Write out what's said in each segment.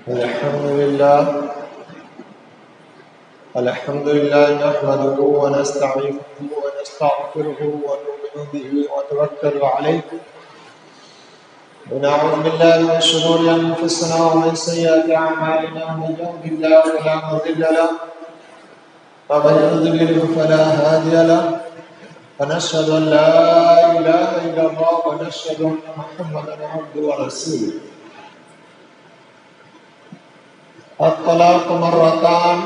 الحمد لله نحمده ونستعينه ونستغفره ونؤمن به ونتوكل عليه ونعوذ بالله من شرور انفسنا ومن سيئات اعمالنا من يهده الله فلا مضل له ومن يضلل فلا هادي له ونشهد ان لا اله الا الله ونشهد ان محمدا عبده ورسوله. الطلاق مرتان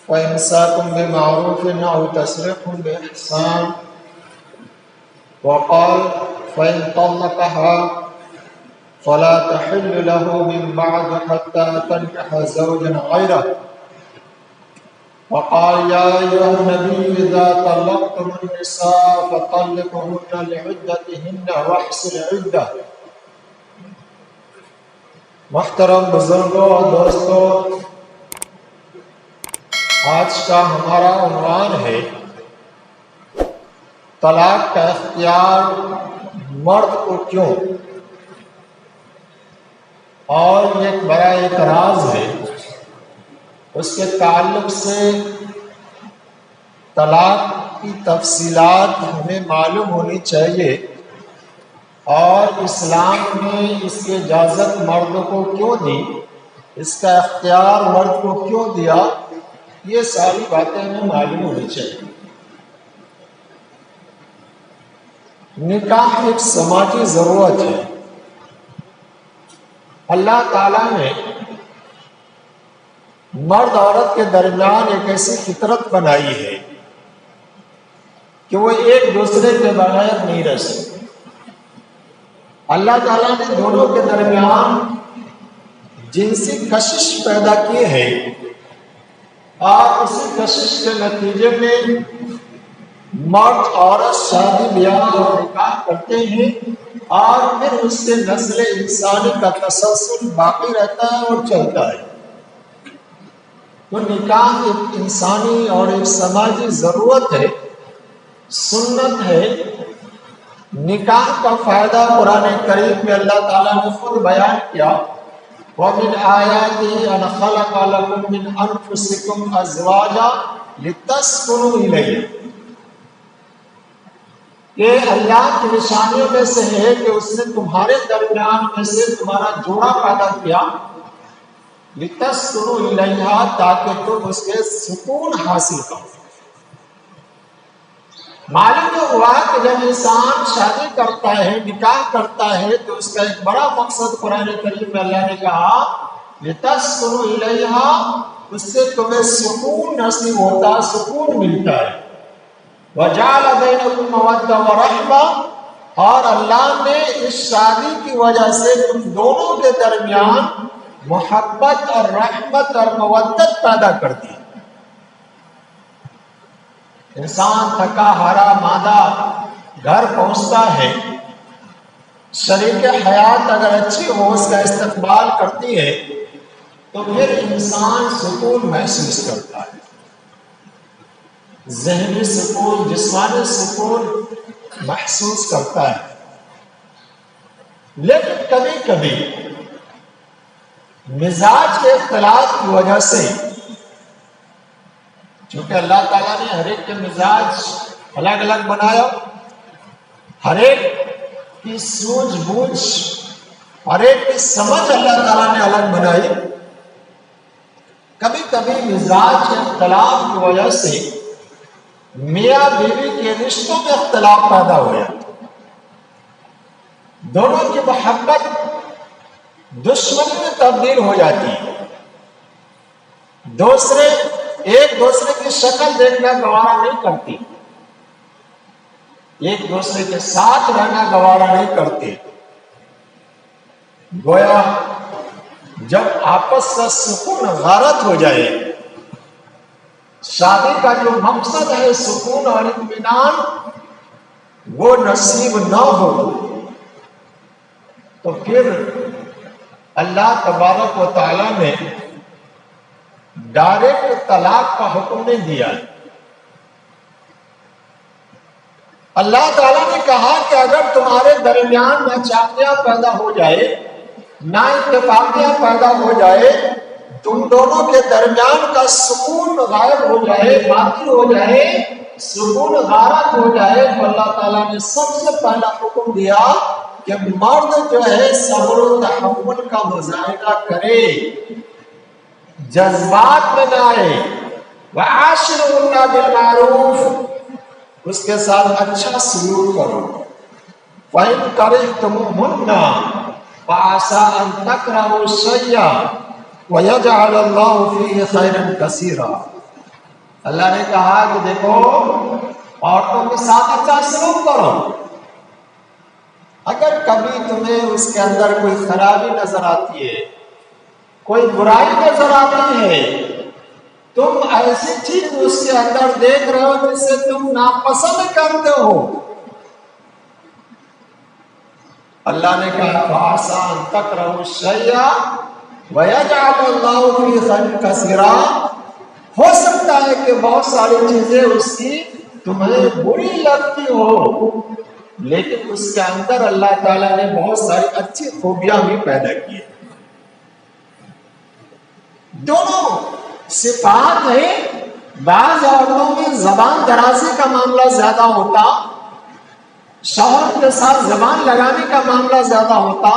فإمساك بمعروف أو تسريح بإحسان. وقال فإن طلقها فلا تحل له من بعد حتى تنكح زوجا غيره. وقال يا أيها النبي إذا طلقتم النساء فطلقوهن لعدتهن واحصوا العدة. محترم بزرگوں اور دوستوں، آج کا ہمارا عنوان ہے طلاق کا اختیار مرد کو کیوں، اور یہ ایک بڑا اعتراض ہے. اس کے تعلق سے طلاق کی تفصیلات ہمیں معلوم ہونی چاہیے، اور اسلام نے اس کی اجازت مرد کو کیوں دی، اس کا اختیار مرد کو کیوں دیا، یہ ساری باتیں ہمیں معلوم ہونی چاہیے. نکاح ایک سماجی ضرورت ہے. اللہ تعالیٰ نے مرد عورت کے درمیان ایک ایسی فطرت بنائی ہے کہ وہ ایک دوسرے کے بغیر نہیں رہ سکتے. اللہ تعالیٰ نے دونوں کے درمیان جنسی کشش پیدا کی ہے، اور اسی کشش کے نتیجے میں مرد عورت شادی بیاہ اور نکاح کرتے ہیں، اور پھر اس سے نسل انسانی کا تسلسل باقی رہتا ہے اور چلتا ہے. تو نکاح ایک انسانی اور ایک سماجی ضرورت ہے، سنت ہے. نکاح کا فائدہ قرآن کریم میں اللہ تعالیٰ نے خود بیان کیا، وَمِنْ آيَاتِهِ أَنْ خَلَقَ لَكُم مِّنْ أَنفُسِكُمْ أَزْوَاجًا لِتَسْكُنُوا إِلَيْهَا. یہ اللہ کی نشانیوں میں سے ہے کہ اس نے تمہارے درمیان میں سے تمہارا جوڑا پیدا کیا، لِتَسْكُنُوا إِلَيْهَا، تاکہ تم اس کے سکون حاصل کرو. معلوم ہوا کہ جب انسان شادی کرتا ہے، نکاح کرتا ہے، تو اس کا ایک بڑا مقصد قرآن کریم میں اللہ نے کہا لِتَسْكُنُوا إِلَيْهَا، اس سے تمہیں سکون نصیب ہوتا، سکون ملتا ہے. وَجَعَلَ بَيْنَكُم مَّوَدَّةً وَرَحْمَةً، اور اللہ نے اس شادی کی وجہ سے تم دونوں کے درمیان محبت اور رحمت اور مودت پیدا کر دی. انسان تھکا ہارا مادہ گھر پہنچتا ہے، شریک حیات اگر اچھی ہو، اس کا استقبال کرتی ہے، تو پھر انسان سکون محسوس کرتا ہے. ذہنی سکون، جسمانی سکون محسوس کرتا ہے. لیکن کبھی کبھی مزاج کے اختلاف کی وجہ سے، چونکہ اللہ تعالیٰ نے ہر ایک کے مزاج الگ الگ بنایا، ہر ایک کی سوجھ بوجھ، ہر ایک کی سمجھ اللہ تعالیٰ نے الگ بنائی. کبھی کبھی مزاج کے اختلاف کی وجہ سے میاں بیوی کے رشتوں میں اختلاف پیدا ہو جاتا، دونوں کی محبت دشمنی میں تبدیل ہو جاتی ہے. ایک دوسرے کی شکل دیکھنا گوارا نہیں کرتی، ایک دوسرے کے ساتھ رہنا گوارا نہیں کرتے. گویا جب آپس کا سکون غارت ہو جائے، شادی کا جو مقصد ہے سکون اور اطمینان، وہ نصیب نہ ہو، تو پھر اللہ تبارک و تعالیٰ نے ڈائریکٹ طلاق کا حکم نہیں دیا. اللہ تعالیٰ نے کہا کہ اگر تمہارے درمیان ناچاکیاں پیدا ہو جائے نا اتفاقیاں پیدا ہو جائے، تم دونوں کے درمیان کا سکون غائب ہو جائے، باطل ہو جائے، سکون غارت ہو جائے، تو اللہ تعالیٰ نے سب سے پہلا حکم دیا کہ مرد جو ہے صبر و تحمل کا مظاہرہ کرے، جذبات میں نہ آئے، وَعَاشِرُهُنَّ بِالْمَعْرُوفِ، اس کے ساتھ اچھا سلوک کرو، وَإِن كَرِهْتُمُوهُنَّ فَعَسَىٰ أَن تَكْرَهُوا شَيْئًا وَيَجْعَلَ اللَّهُ فِيهِ خَيْرًا كَثِيرًا۔ اللہ نے کہا کہ دیکھو عورتوں کے ساتھ اچھا سلوک کرو، اگر کبھی تمہیں اس کے اندر کوئی خرابی نظر آتی ہے، کوئی برائی نظر آتی ہے، تم ایسی چیز اس کے اندر دیکھ رہے ہو جسے تم ناپسند کرتے ہو، اللہ نے کہا فَعَسَىٰ أَن تَكْرَهُوا شَيْئًا وَيَجْعَلَ اللَّهُ فِيهِ خَيْرًا كَثِيرًا، ہو سکتا ہے کہ بہت ساری چیزیں اس کی تمہیں بری لگتی ہو، لیکن اس کے اندر اللہ تعالیٰ نے بہت ساری اچھی خوبیاں بھی پیدا کی ہیں۔ دونوں صفات ہیں، بعض عورتوں میں زبان درازی کا معاملہ زیادہ ہوتا، شوہر کے ساتھ زبان لگانے کا معاملہ زیادہ ہوتا،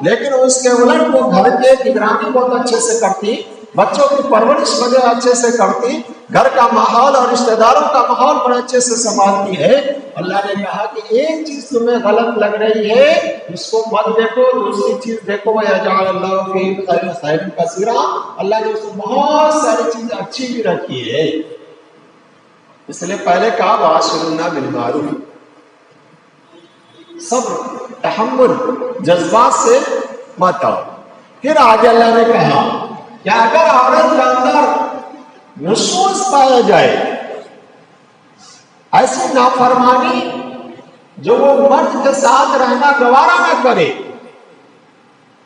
لیکن اس کے الٹ وہ گھر کے نگرانی بہت اچھے سے کرتی، بچوں کی پرورش وغیرہ اچھے سے کرتی، گھر کا ماحول اور رشتہ داروں کا ماحول بڑے اچھے سے سنبھالتی ہے۔ اللہ نے کہا کہ ایک چیز تمہیں غلط لگ رہی ہے اس کو مت دیکھو، دوسری چیز دیکھو، وَيَجْعَلَ اللَّهُ فِيهِ خَيْرًا كَثِيرًا، اللہ نے اس میں بہت ساری چیزیں اچھی بھی رکھی ہے۔ اس لیے پہلے کہا وَعَاشِرُهُنَّ بِالْمَعْرُوفِ، صبر تحمل جذبات سے مت آؤ۔ پھر آگے اللہ نے کہا کہ اگر عورت کے اندر نشوز پایا جائے، ایسی نافرمانی جو وہ مرد کے ساتھ رہنا گوارا نہ کرے،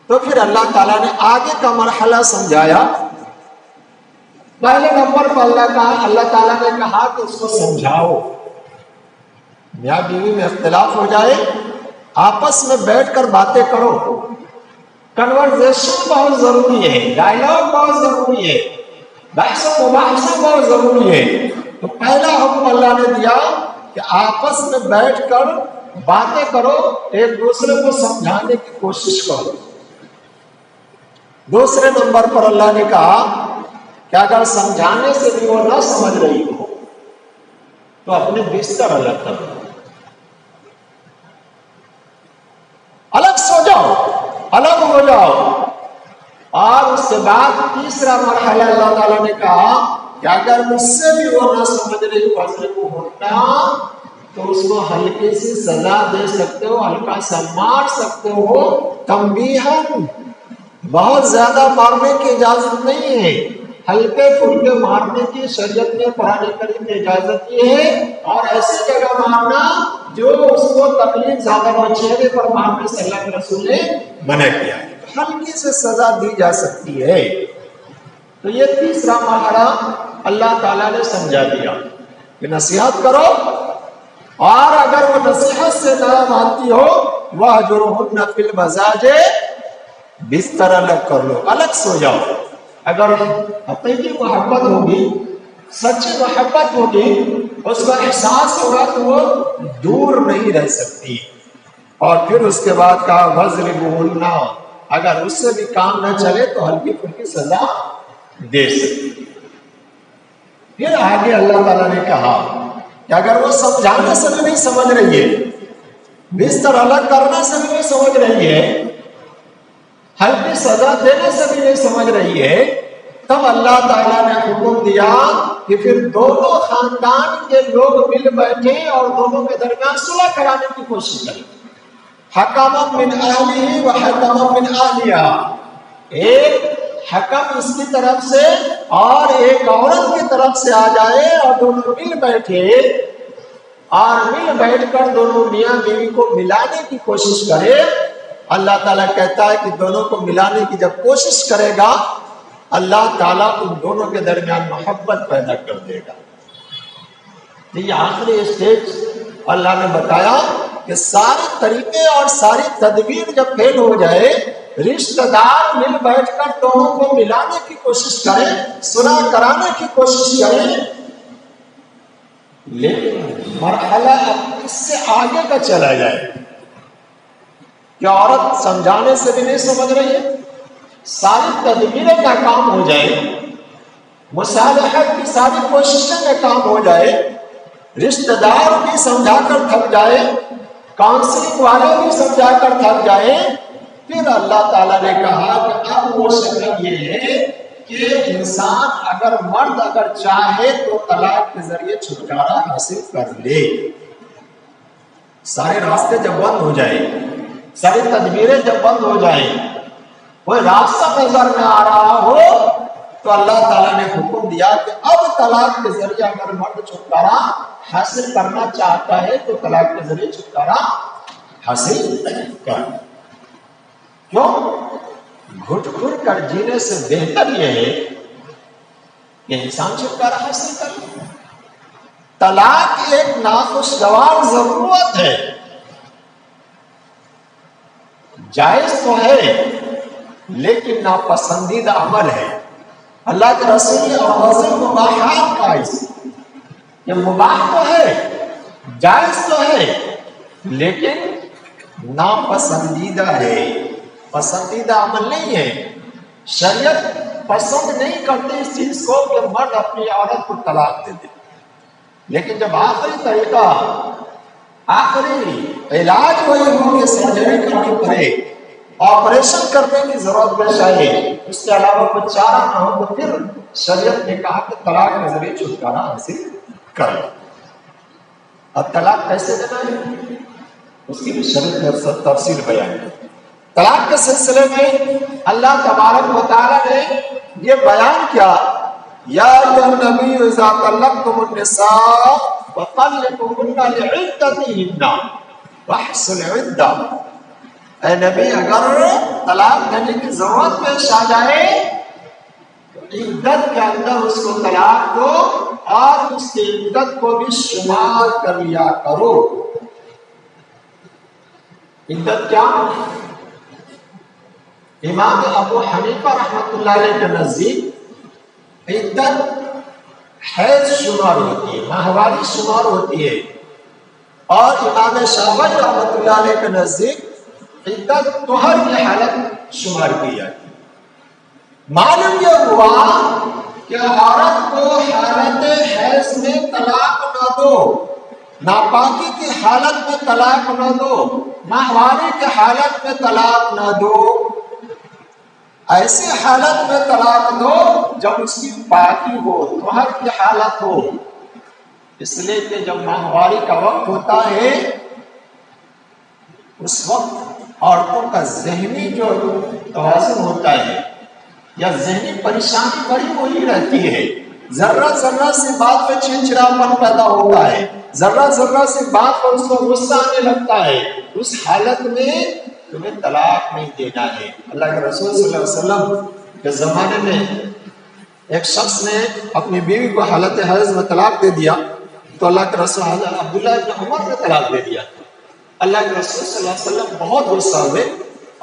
تو پھر اللہ تعالیٰ نے آگے کا مرحلہ سمجھایا۔ پہلے نمبر پر اللہ تعالیٰ نے کہا کہ اس کو سمجھاؤ، میاں بیوی میں اختلاف ہو جائے، آپس میں بیٹھ کر باتیں کرو، کنورزیشن بہت ضروری ہے، ڈائلاگ بہت ضروری ہے، بحث و مباحثہ بہت ضروری ہے۔ تو پہلا حکم اللہ نے دیا کہ آپس میں بیٹھ کر باتیں کرو، ایک دوسرے کو سمجھانے کی کوشش کرو۔ دوسرے نمبر پر اللہ نے کہا کہ اگر سمجھانے سے بھی وہ نہ سمجھ رہی ہو تو اپنے بستر الگ کر دو، الگ سو جاؤ، الگ ہو جاؤ۔ اور اس کے بعد تیسرا مرحلہ اللہ تعالیٰ نے کہا کہ اگر مجھ سے بھی وہ نہ سمجھ رہی ہوتا تو اس کو ہلکی سی سزا دے سکتے ہو، ہلکا سا مار سکتے ہو، تنبیہاً، بہت زیادہ مارنے کی اجازت نہیں ہے، ہلکے پھلکے مارنے کی شریعت نے قرآن کریم نے اجازت دی ہے، اور ایسی جگہ مارنا جو اس کو تکلیف زیادہ ہو، چہرے پر مارنے سے اللہ کے رسول نے منع کیا ہے، ہلکی سے سزا دی جا سکتی ہے۔ تو یہ تیسرا مرحلہ اللہ تعالیٰ نے سمجھا دیا کہ نصیحت کرو، اور اگر وہ نصیحت سے نہ مانتی ہو وَاهْجُرْهُنَّ فِي الْمَضَاجِعِ، بستر الگ کر لو، الگ سو جاؤ۔ اگر حقیقی محبت ہوگی، سچی محبت ہوگی، اس کا احساس ہوگا تو وہ دور نہیں رہ سکتی۔ اور پھر اس کے بعد کہا وَاضْرِبُوهُنَّ، اگر اس سے بھی کام نہ چلے تو ہلکی پھلکی سزا دے سکتی۔ پھر آگے اللہ تعالیٰ نے کہا کہ اگر وہ سمجھانے سے بھی نہیں سمجھ رہی ہے، بستر الگ کرنے سے بھی نہیں سمجھ رہی ہے، ہلکی سزا دینے سے بھی نہیں سمجھ رہی ہے، تب اللہ تعالیٰ نے حکم دیا کہ پھر دونوں خاندان کے لوگ مل بیٹھے اور دونوں کے درمیان صلح کرانے کی کوشش کریں۔ حکما من اہلہ و حکما من اہلیہا، ایک حکم اس کی طرف سے اور ایک عورت کی طرف سے آ جائے اور دونوں مل بیٹھے، اور مل بیٹھ کر دونوں میاں بیوی کو ملانے کی کوشش کرے۔ اللہ تعالیٰ کہتا ہے کہ دونوں کو ملانے کی جب کوشش کرے گا، اللہ تعالیٰ ان دونوں کے درمیان محبت پیدا کر دے گا۔ تو یہ آخری اسٹیج اللہ نے بتایا کہ سارے طریقے اور ساری تدبیر جب فیل ہو جائے رشتہ دار مل بیٹھ کر دونوں کو ملانے کی کوشش کریں، صلح کرانے کی کوشش کریں، لیکن مرحلہ اب اس سے آگے کا چلا جائے کہ عورت سمجھانے سے بھی نہیں سمجھ رہی ہے، ساری تدبیریں ناکام ہو جائے، مصالحت کی ساری کوششیں ناکام ہو جائے، رشتہ دار بھی سمجھا کر تھک جائے، کاؤنسلنگ والے بھی سمجھا کر تھک جائے، پھر اللہ تعالیٰ نے کہا کہ اب وہ شکل یہ ہے کہ انسان مرد اگر چاہے تو طلاق کے ذریعے چھٹکارا حاصل کر لے۔ سارے راستے جب بند ہو جائیں، ساری تدبیریں جب بند ہو جائیں، کوئی راستہ نظر نہ آ رہا ہو، تو اللہ تعالیٰ نے حکم دیا کہ اب طلاق کے ذریعے اگر مرد چھٹکارا حاصل کرنا چاہتا ہے تو طلاق کے ذریعے چھٹکارا حاصل کر۔ کیوں؟ گھٹ گھٹ کر جینے سے بہتر یہ ہے کہ انسان چھٹکارا حاصل کر لے۔ طلاق ایک ناخوشگوار ضرورت ہے، جائز تو ہے لیکن ناپسندیدہ عمل ہے۔ اللہ کے رسول نے اور مباحات کا یہ مباح تو ہے، جائز تو ہے لیکن ناپسندیدہ ہے، پسندیدہ عمل نہیں ہے۔ شریعت پسند نہیں کرتی اس چیز کو کہ مرد اپنی عورت کو طلاق دے دے، لیکن جب آخری طریقہ، آخری علاج وہی ہو کہ سرجری کرنی پڑے، آپریشن کرنے کی ضرورت پیش آئے، اس کے علاوہ کوئی چارہ نہ ہو، تو پھر شریعت نے کہا کہ طلاق کے ذریعے چھٹکارا حاصل کر لو۔ اب طلاق کیسے دینا ہے اس کی بھی شریعت نے تفصیل بیان کی۔ طلاق کے سلسلے میں اللہ تبارک و تعالیٰ نے یہ بیان کیا، یا ایھا النبی اذا طلقتم النساء فطلقوهن لعدتهن واحصوا العدة۔ اے نبی اگر طلاق دینے کی ضرورت پیش آ جائے تو عدت کے اندر اس کو طلاق دو اور اس کی عدت کو بھی شمار کر لیا کرو۔ عدت کیا؟ امام ابو حنیفہ رحمۃ اللہ علیہ کے نزدیک عدت حیض شمار ہوتی ہے، ماہواری شمار ہوتی ہے، اور امام شافعی رحمۃ اللہ علیہ کے نزدیک عدت طہر کی حالت شمار کی جاتی ہے۔ معلوم یہ ہوا کہ عورت کو حالت حیض میں طلاق نہ دو، ناپاکی کی حالت میں طلاق نہ دو، ماہواری کی حالت میں طلاق نہ دو، ایسی حالت میں طلاق دو جب اس کی پاکی ہو، طہر کی حالت ہو۔ اس لیے کہ جب ماہواری کا وقت ہوتا ہے اس وقت عورتوں کا ذہنی جو توازن ہوتا ہے یا ذہنی پریشانی بڑی ہوئی رہتی ہے، ذرہ ذرہ سے بات پہ چڑچڑاپن پیدا ہوتا ہے، ذرہ ذرہ سے بات پر اس کو غصہ آنے لگتا ہے، اس حالت میں تمہیں طلاق نہیں دینا ہے۔ اللہ کے رسول صلی اللہ علیہ وسلم کے زمانے میں ایک شخص نے اپنی بیوی کو حالت حیض میں طلاق دے دیا تو اللہ کے رسول حضرت عبداللہ ابن عمر نے طلاق دے دیا۔ اللہ کے رسول صلی اللہ علیہ وسلم بہت غصہ ہوئے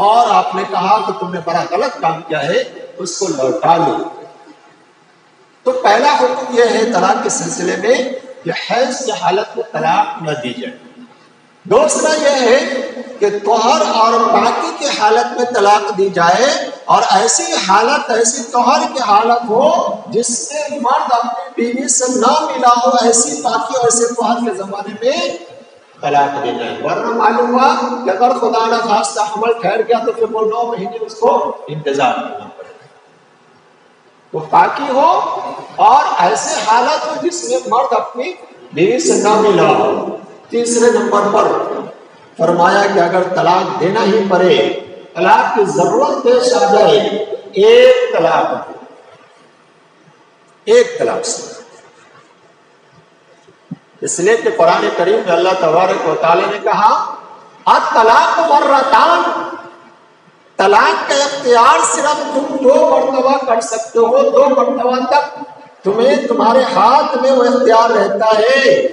اور آپ نے کہا کہ تم نے بڑا غلط کام کیا ہے، اس کو لوٹا لو۔ تو پہلا حکم یہ ہے طلاق کے سلسلے میں کہ حیض کی حالت میں طلاق نہ دی جائے۔ دوسرا یہ ہے کہ طہر اور پاکی کی حالت میں طلاق دی جائے، اور ایسی حالت، ایسی طہر کی حالت ہو جس میں مرد اپنی بیوی سے نہ ملا ہو، ایسی پاکی اور ایسے طہر کے زمانے میں طلاق دینا ہے۔ ورنہ معلوم ہوا کہ اگر خدا نہ خواستہ حمل ٹھہر گیا تو پھر وہ 9 مہینے اس کو انتظار کرنا پڑے گا۔ تو پاکی ہو اور ایسے حالت ہو جس میں مرد اپنی بیوی سے نہ ملا ہو۔ تیسرے نمبر پر فرمایا کہ اگر طلاق دینا ہی پڑے، طلاق کی ضرورت پیش آ جائے، ایک طلاق دو، ایک طلاق سے۔ اس لیے کہ قرآن کریم میں اللہ تبارک و تعالی نے کہا الطلاق مرتان، طلاق کا اختیار صرف تم 2 مرتبہ کر سکتے ہو، 2 مرتبہ تک تمہیں تمہارے ہاتھ میں وہ اختیار رہتا ہے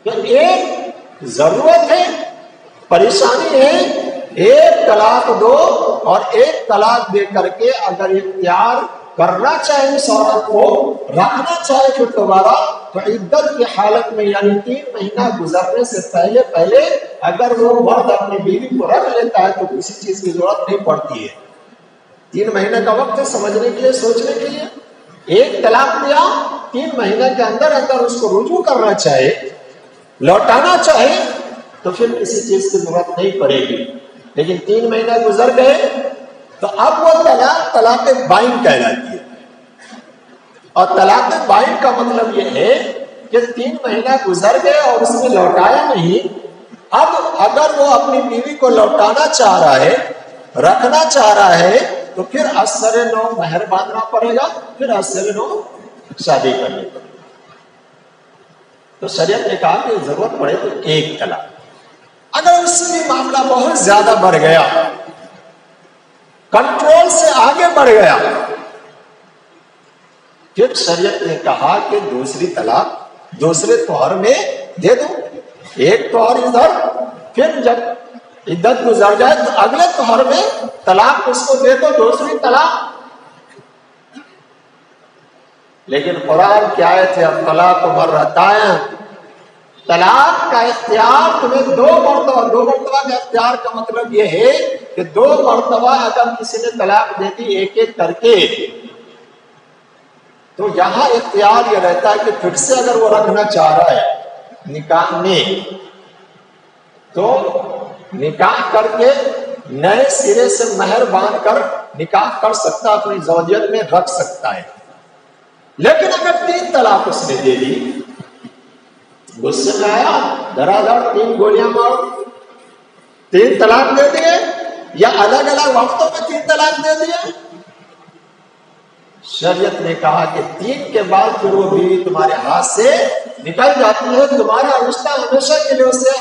کہ ایک ضرورت ہے، پریشانی ہے، ایک طلاق دو اور ایک طلاق دے کر کے اگر اختیار کرنا چاہے اس عورت کو، رکھنا چاہے پھر دوبارہ، تو عدت کی حالت میں یعنی 3 مہینہ گزرنے سے پہلے اگر وہ مرد اپنی بیوی کو رکھ لیتا ہے تو کسی چیز کی ضرورت نہیں پڑتی ہے۔ 3 مہینے کا وقت ہے سمجھنے کے لیے، سوچنے کے لیے۔ ایک طلاق دیا، 3 مہینے کے اندر اندر اس کو رجوع کرنا چاہے، لوٹانا چاہے تو پھر کسی چیز کی ضرورت نہیں پڑے گی۔ لیکن 3 مہینے گزر گئے تو اب وہ طلاق بائن کہلاتی ہے۔ اور طلاق بائن کا مطلب یہ ہے کہ 3 مہینہ گزر گئے اور اس نے لوٹایا نہیں، اب اگر وہ اپنی بیوی کو لوٹانا چاہ رہا ہے، رکھنا چاہ رہا ہے تو پھر اثر نو مہر باندھنا پڑے گا، پھر اثر نو شادی کرنی پڑے گی۔ تو شریعت نے کہا کہ ضرورت پڑے تو ایک طلاق۔ اگر اس سے معاملہ بہت زیادہ بڑھ گیا، کنٹرول سے آگے بڑھ گیا، پھر شریعت نے کہا کہ دوسری طلاق دوسرے طہر میں دے دو۔ ایک طہر ادھر، پھر جب عدت گزر جائے تو اگلے طہر میں طلاق اس کو دے دو، دوسری طلاق۔ لیکن قرآن کی آیت ہے الطلاق مرتان، طلاق کا اختیار تمہیں 2 مرتبہ۔ 2 مرتبہ کا اختیار کا مطلب یہ ہے کہ 2 مرتبہ اگر کسی نے طلاق دے دی ایک ایک کر کے، تو یہاں اختیار یہ رہتا ہے کہ پھر سے اگر وہ رکھنا چاہ رہا ہے نکاح میں تو نکاح کر کے نئے سرے سے مہر باندھ کر نکاح کر سکتا، اپنی زوجیت میں رکھ سکتا ہے۔ لیکن اگر 3 طلاق اس نے دے دی، غصے میں آیا، دھڑا دھڑ 3 گولیاں مار، 3 طلاق دے دیے، یا الگ الگ وقتوں میں 3 طلاق دے دیے، شریعت نے کہا کہ 3 کے بعد پھر وہ بیوی تمہارے ہاتھ سے نکل جاتی ہے، تمہارا رشتہ ہمیشہ کے لیے اسے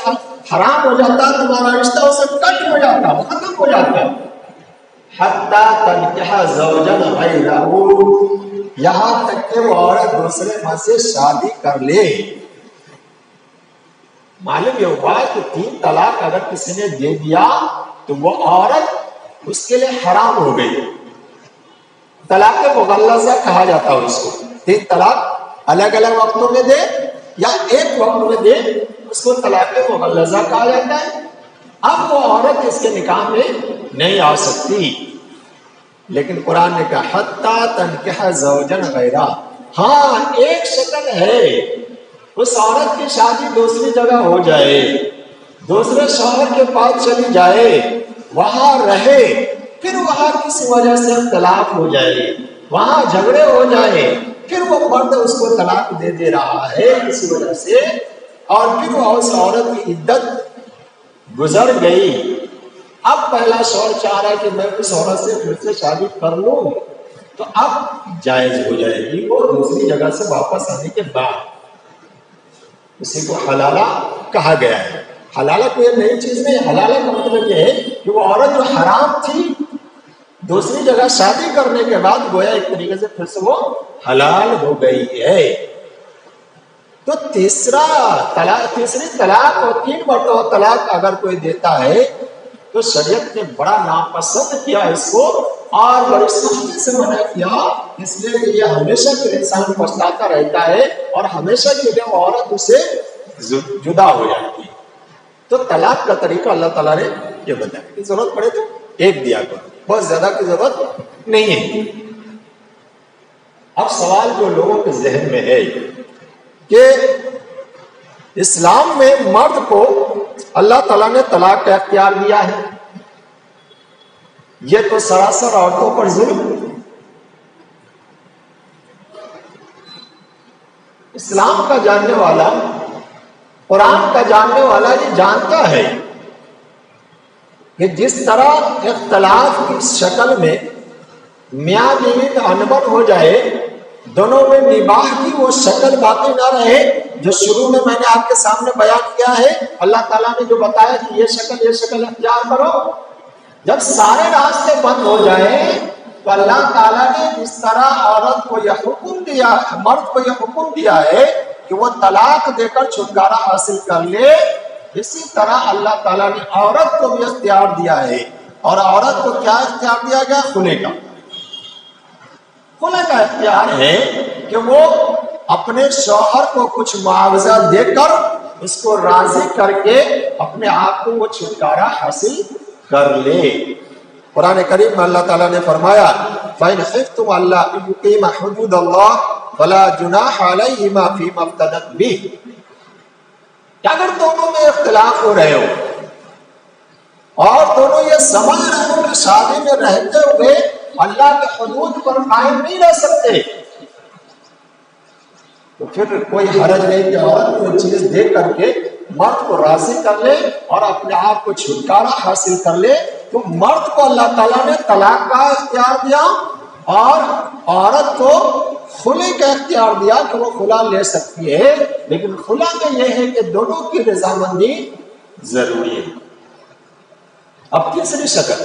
حرام ہو جاتا ہے، تمہارا رشتہ اسے کٹ ہو جاتا ہے، ختم ہو جاتا ہے۔ حتی تنکح زوجا غیرہ، یہاں تک کہ وہ عورت دوسرے مرد سے شادی کر لے۔ معلوم یہ ہوا کہ 3 طلاق اگر کسی نے دے دیا تو وہ عورت اس کے لیے حرام ہو گئی۔ طلاق مغلظہ کہا جاتا ہے اس کو۔ 3 طلاق الگ الگ وقتوں میں دے یا ایک وقت میں دے، اس کو طلاق مغلظہ کہا جاتا ہے۔ اب وہ عورت اس کے نکاح میں نہیں آ سکتی۔ لیکن قرآن نے کہا حتی تنکح زوجا غیرہ، ہاں ایک شکل ہے، اس عورت کی شادی دوسری جگہ ہو جائے، دوسرے شوہر کے پاس چلی جائے، وہاں رہے، پھر وہاں کسی وجہ سے طلاق ہو جائے، وہاں جھگڑے ہو جائے، پھر وہ مرد اس کو طلاق دے رہا ہے کسی وجہ سے، اور پھر وہ اس عورت کی عدت گزر گئی۔ اب پہلا شوہر چاہ رہا ہے کہ میں اس عورت سے پھر سے شادی کر لوں، تو اب جائز ہو جائے گی وہ دوسری جگہ سے واپس آنے کے بعد۔ اسی کو حلالہ کہا گیا ہے۔ حلالہ کوئی نئی چیز نہیں، حلالہ کا مطلب یہ ہے کہ وہ عورت جو حرام تھی دوسری جگہ شادی کرنے کے بعد گویا ایک طریقے سے پھر سے وہ حلال ہو گئی ہے۔ تو تیسری طلاق اور 3 مرتبہ طلاق اگر کوئی دیتا ہے تو شریعت نے بڑا ناپسند کیا اس کو، اور بڑی سختی سے منع کیا، اس لیے کہ یہ ہمیشہ کے انسان پچھتاتا رہتا ہے اور ہمیشہ کے لیے وہ عورت اسے جدا ہو جاتی ہے۔ تو طلاق کا طریقہ اللہ تعالیٰ نے یہ بتایا کہ ضرورت پڑے تو ایک دیا کرو، بہت زیادہ کی ضرورت نہیں ہے۔ اب سوال جو لوگوں کے ذہن میں ہے کہ اسلام میں مرد کو اللہ تعالیٰ نے طلاق کا اختیار دیا ہے، یہ تو سراسر عورتوں پر ظلم۔ اسلام کا جاننے والا، قرآن کا جاننے والا یہ جانتا ہے کہ جس طرح اختلاف کی شکل میں میاں بیوی کا انبن ہو جائے، دونوں میں نباہ کی وہ شکل باقی نہ رہے جو شروع میں نے آپ کے سامنے بیان کیا ہے، اللہ تعالیٰ نے جو بتایا کہ یہ شکل اختیار کرو، جب سارے راستے بند ہو جائیں تو اللہ تعالیٰ نے جس طرح عورت کو یہ حکم دیا، مرد کو یہ حکم دیا ہے کہ وہ طلاق دے کر چھٹکارا حاصل کر لے، اسی طرح اللہ تعالیٰ نے عورت کو بھی اختیار دیا ہے، اور عورت کو کیا اختیار دیا گیا؟ خلع کا۔ خلع کا اختیار ہے کہ وہ اپنے شوہر کو کچھ معاوضہ دے کر اس کو راضی کر کے اپنے آپ کو وہ چھٹکارا حاصل کر لے۔ قرآن کریم میں اللہ تعالیٰ نے فرمایا فَإِنْ خِفْتُمْ أَلَّا يُقِيمَ حُدُودَ اللَّهِ فَلَا جُنَاحَ عَلَيْهِمَا فِيمَا افْتَدَتْ بِهِ، کہ اگر دونوں میں اختلاف ہو رہے ہو اور دونوں یہ سمجھ رہے ہو کہ شادی میں رہتے ہوئے اللہ کے حدود پر قائم نہیں رہ سکتے، تو پھر کوئی حرج نہیں کہ عورت کوئی چیز دے کر کے مرد کو راضی کر لے اور اپنے آپ کو چھٹکارا حاصل کر لے۔ تو مرد کو اللہ تعالیٰ نے طلاق کا اختیار دیا اور عورت کو خلع کا اختیار دیا کہ وہ خلع لے سکتی ہے، لیکن خلع میں یہ ہے کہ دونوں کی رضامندی ضروری ہے۔ اب تیسری شکل،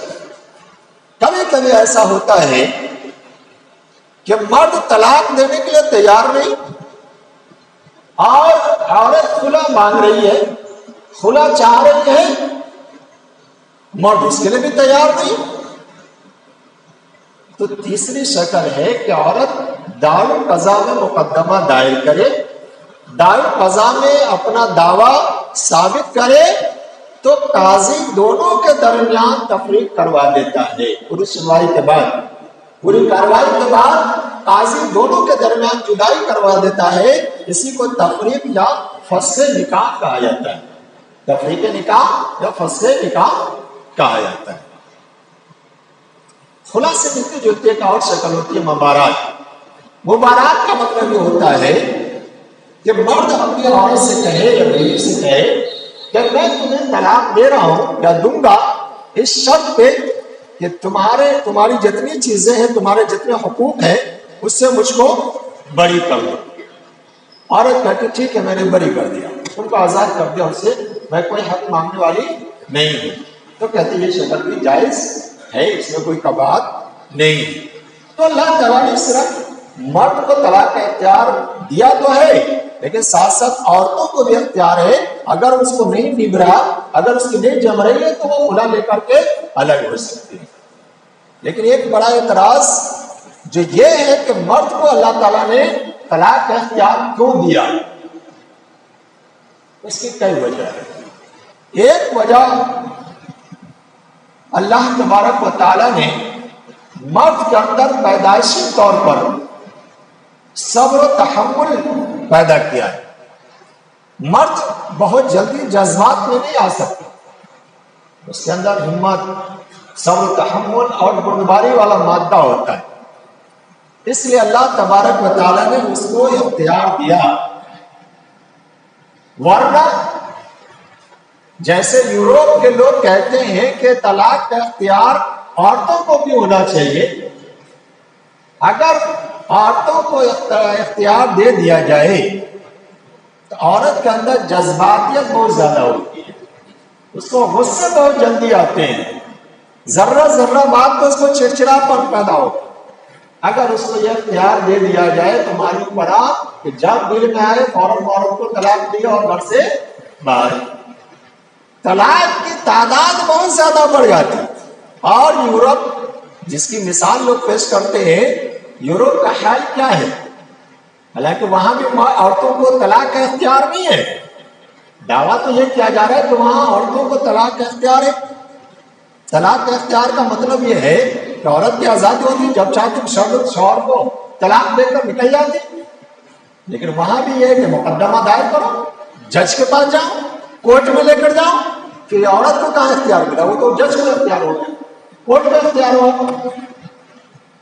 کبھی کبھی ایسا ہوتا ہے کہ مرد طلاق دینے کے لیے تیار نہیں اور عورت خلع مانگ رہی ہے، خلع چاہ رہی ہے، مرد اس کے لیے بھی تیار نہیں، تو تیسری شکل ہے کہ عورت دارالقضاء میں مقدمہ دائر کرے، دارالقضاء میں اپنا دعویٰ ثابت کرے تو قاضی دونوں کے درمیان تفریق کروا دیتا ہے۔ پوری سنوائی کے بعد، پوری کارروائی کے بعد قاضی دونوں کے درمیان جدائی کروا دیتا ہے۔ اسی کو تفریق یا فسخ نکاح کہا جاتا ہے، تفریق نکاح یا فسخ نکاح کہا جاتا ہے۔ خلا سے ملتی جلتی ایک اور شکل ہوتی ہے مبارات۔ مبارات کا مطلب یہ ہوتا ہے کہ مرد اپنی عورت سے کہے یا بیوی سے کہے کہ میں تمہیں طلاق دے رہا ہوں یا دوں گا اس شرط پہ کہ تمہاری جتنی چیزیں ہیں، تمہارے جتنے حقوق ہیں، اس سے مجھ کو بری کر دو۔ عورت کہتی ٹھیک ہے میں نے بری کر دیا، ان کو آزاد کر دیا، اس سے میں کوئی حق مانگنے والی نہیں ہوں، تو کہتے یہ شکل بھی جائز ہے، اس میں کوئی قباحت نہیں ہے۔ تو اللہ تعالیٰ نے صرف مرد کو طلاق کا اختیار دیا تو ہے، لیکن ساتھ ساتھ عورتوں کو بھی اختیار ہے، اگر اس کو نہیں نبھ رہا، اگر اس کی نہیں جم رہی ہے تو وہ خلا لے کر کے الگ ہو سکتی ہے۔ لیکن ایک بڑا اعتراض جو یہ ہے کہ مرد کو اللہ تعالیٰ نے طلاق کا اختیار کیوں دیا؟ اس کی کئی وجہ ہے۔ ایک وجہ اللہ تبارک و تعالیٰ نے مرد کے اندر پیدائشی طور پر صبر و تحمل پیدا کیا ہے۔ مرد بہت جلدی جذبات میں نہیں آ سکتا، اس کے اندر ہمت، صبر و تحمل اور بردباری والا مادہ ہوتا ہے، اس لیے اللہ تبارک و تعالیٰ نے اس کو اختیار دیا۔ ورنہ جیسے یوروپ کے لوگ کہتے ہیں کہ طلاق کا اختیار عورتوں کو بھی ہونا چاہیے، اگر عورتوں کو اختیار دے دیا جائے تو عورت کے اندر جذباتیت بہت زیادہ ہوتی ہے، اس کو غصے بہت جلدی آتے ہیں، ذرہ ذرہ بات تو اس کو چڑچڑاپن پیدا ہوتا ہے۔ اگر اس کو یہ اختیار دے دیا جائے تو معلوم پڑا کہ جب دل میں آئے فوراً عورت کو طلاق دیا اور گھر سے باہر، طلاق کی تعداد بہت زیادہ بڑھ جاتی ہے۔ اور یورپ جس کی مثال لوگ پیش کرتے ہیں، یورپ کا حال کیا ہے؟ حالانکہ وہاں بھی عورتوں کو طلاق کا اختیار نہیں ہے، دعویٰ تو یہ کیا جا رہا ہے کہ وہاں عورتوں کو طلاق کا اختیار ہے۔ طلاق کا اختیار کا مطلب یہ ہے کہ عورت کی آزادی ہوتی، جب چاہے شوہر کو طلاق دے کر نکل جاتی، لیکن وہاں بھی یہ ہے کہ مقدمہ دائر کرو، جج کے پاس جاؤ، کورٹ میں لے کر جاؤ، کہ عورت کو کہاں اختیار ملا؟ وہ تو جج کو اختیار ہو گیا، کورٹ میں اختیار ہوا۔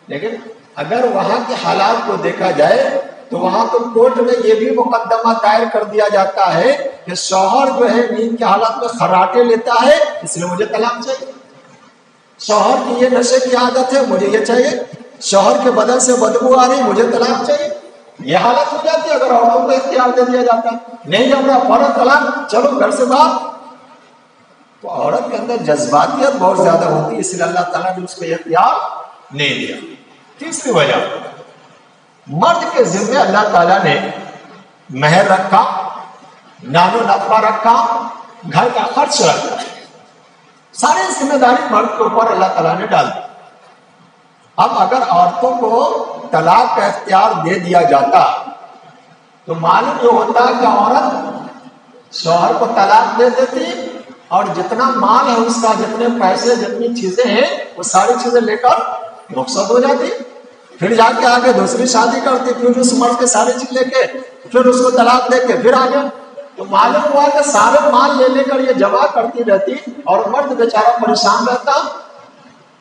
لیکن اگر وہاں کے حالات کو دیکھا جائے تو وہاں تو کورٹ میں یہ بھی مقدمہ دائر کر دیا جاتا ہے کہ شوہر جو ہے نیند کی حالت میں خراٹے لیتا ہے، اس لیے مجھے طلاق چاہیے، شوہر کی یہ نشے کی عادت ہے مجھے یہ چاہیے، شوہر کے بدن سے بدبو آ رہی مجھے طلاق چاہیے، یہ حالت ہو جاتی ہے اگر عورتوں کو اختیار دے دیا جاتا ہے۔ نہیں جب رہا فوراً طلاق، چلو گھر سے باہر۔ تو عورت کے اندر جذباتیت بہت زیادہ ہوتی ہے، اس لیے اللہ تعالیٰ نے اس کو اختیار نہیں دیا۔ تیسری وجہ، مرد کے ذمہ اللہ تعالیٰ نے مہر رکھا، نان و نفقہ رکھا، گھر کا خرچ رکھنا، ساری ذمہ داری مرد کے اوپر اللہ تعالیٰ نے ڈال دی۔ اب اگر عورتوں کو طلاق کا اختیار دے دیا جاتا تو معلوم یہ ہوتا کہ عورت شوہر کو طلاق دے دیتی اور جتنا مال ہے اس کا، جتنے پیسے، جتنی چیزیں ہیں، وہ ساری چیزیں لے کر رخصت ہو جاتی، پھر جا کے آگے دوسری شادی کرتی، پھر اس مرد کے ساری چیز لے کے پھر اس کو طلاق دے کے پھر آگے۔ تو معلوم ہوا کہ سارے مال لے کر یہ جمع کرتی رہتی اور مرد بیچارہ پریشان رہتا،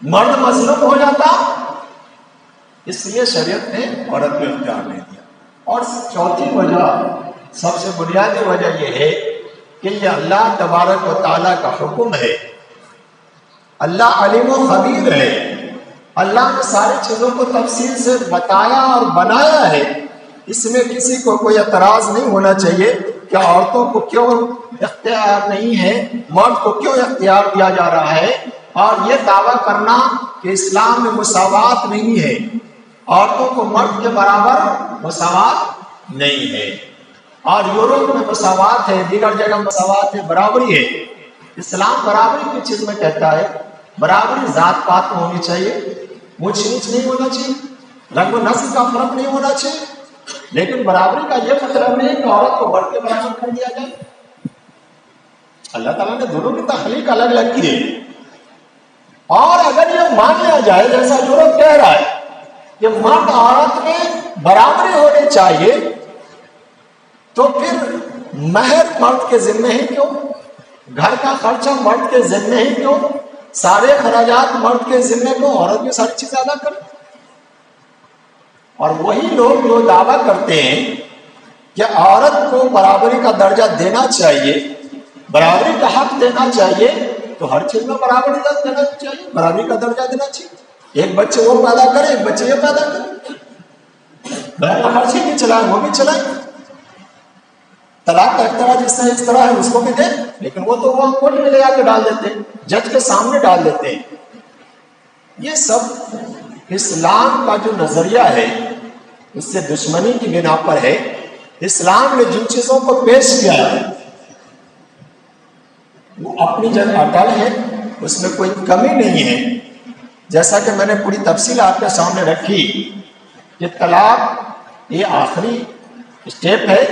مرد مظلوم ہو جاتا۔ اس لیے شریعت نے عورت کو اختیار نہیں دیا۔ اور چوتھی وجہ، سب سے بنیادی وجہ یہ ہے کہ یہ اللہ تبارک و تعالیٰ کا حکم ہے۔ اللہ علیم و خبیر ہے، اللہ نے ساری چیزوں کو تفصیل سے بتایا اور بنایا ہے۔ اس میں کسی کو کوئی اعتراض نہیں ہونا چاہیے کہ عورتوں کو کیوں اختیار نہیں ہے، مرد کو کیوں اختیار دیا جا رہا ہے، اور یہ دعویٰ کرنا کہ اسلام میں مساوات نہیں ہے، عورتوں کو مرد کے برابر مساوات نہیں ہے۔ اور یورپ میں مساوات ہے، دیگر جگہ مساوات ہے، برابری ہے۔ اسلام برابری کی چیز میں کہتا ہے، برابری ذات پات میں ہونی چاہیے، اونچ نیچ نہیں ہونا چاہیے، رنگ و نسل کا فرق نہیں ہونا چاہیے، لیکن برابری کا یہ مطلب نہیں کہ عورت کو مرد کے برابر کر دیا جائے۔ اللہ تعالیٰ نے دونوں کی تخلیق الگ الگ کی ہے، اور اگر یہ مان لیا جائے جیسا یورپ کہہ رہا ہے کہ مرد عورت میں برابری ہونی چاہیے، تو پھر مہر مرد کے ذمہ ہی کیوں، گھر کا خرچہ مرد کے ذمہ ہی کیوں، سارے اخراجات مرد کے ذمہ کو عورت بھی ساری چیزیں ادا کریں۔ اور وہی لوگ جو دعویٰ کرتے ہیں کہ عورت کو برابری کا درجہ دینا چاہیے، برابری کا حق دینا چاہیے، تو ہر چیز میں برابری کا دینا چاہیے، برابری کا درجہ دینا چاہیے۔ ایک بچے وہ پیدا کرے، ایک بچے یہ پیدا کرے، ہر چیز بھی چلائیں، وہ بھی چلائیں۔ طلاق کا اختیار جس طرح اس طرح ہے اس کو بھی دیں، لیکن وہ تو وہ کورٹ میں لے آ کے ڈال دیتے ہیں، جج کے سامنے ڈال دیتے ہیں۔ یہ سب اسلام کا جو نظریہ ہے اس سے دشمنی کی بنا پر ہے۔ اسلام نے جن چیزوں کو پیش کیا ہے وہ اپنی جگہ اٹل ہے، اس میں کوئی کمی نہیں ہے۔ جیسا کہ میں نے پوری تفصیل آپ کے سامنے رکھی کہ طلاق یہ آخری اسٹیپ ہے،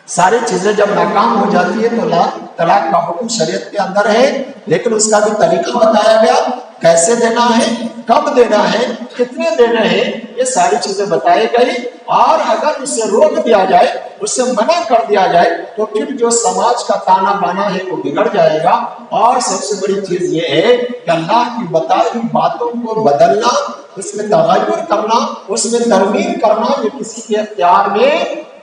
ساری چیزیں جب ناکام ہو جاتی ہے تو طلاق کا حکم شریعت کے اندر ہے، لیکن اس کا بھی طریقہ بتایا گیا، کیسے دینا ہے، کب دینا ہے، کتنے دینا ہے، یہ ساری چیزیں بتائی گئی۔ اور اگر اسے روک دیا جائے، اسے منع کر دیا جائے، تو پھر جو سماج کا تانا بانا ہے وہ بگڑ جائے گا۔ اور سب سے بڑی چیز یہ ہے کہ اللہ کی بتائی ہوئی باتوں کو بدلنا، اس میں تغیر کرنا، اس میں ترمیم کرنا، یہ کسی کے اختیار میں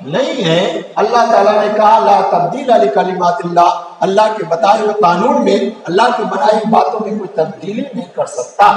نہیں ہے۔ اللہ تعالیٰ نے کہا لا تبدیل لکلمات اللہ، اللہ کے بتائے ہوئے قانون میں، اللہ کی بنائی ہوئی باتوں میں کوئی تبدیلی نہیں کر سکتا۔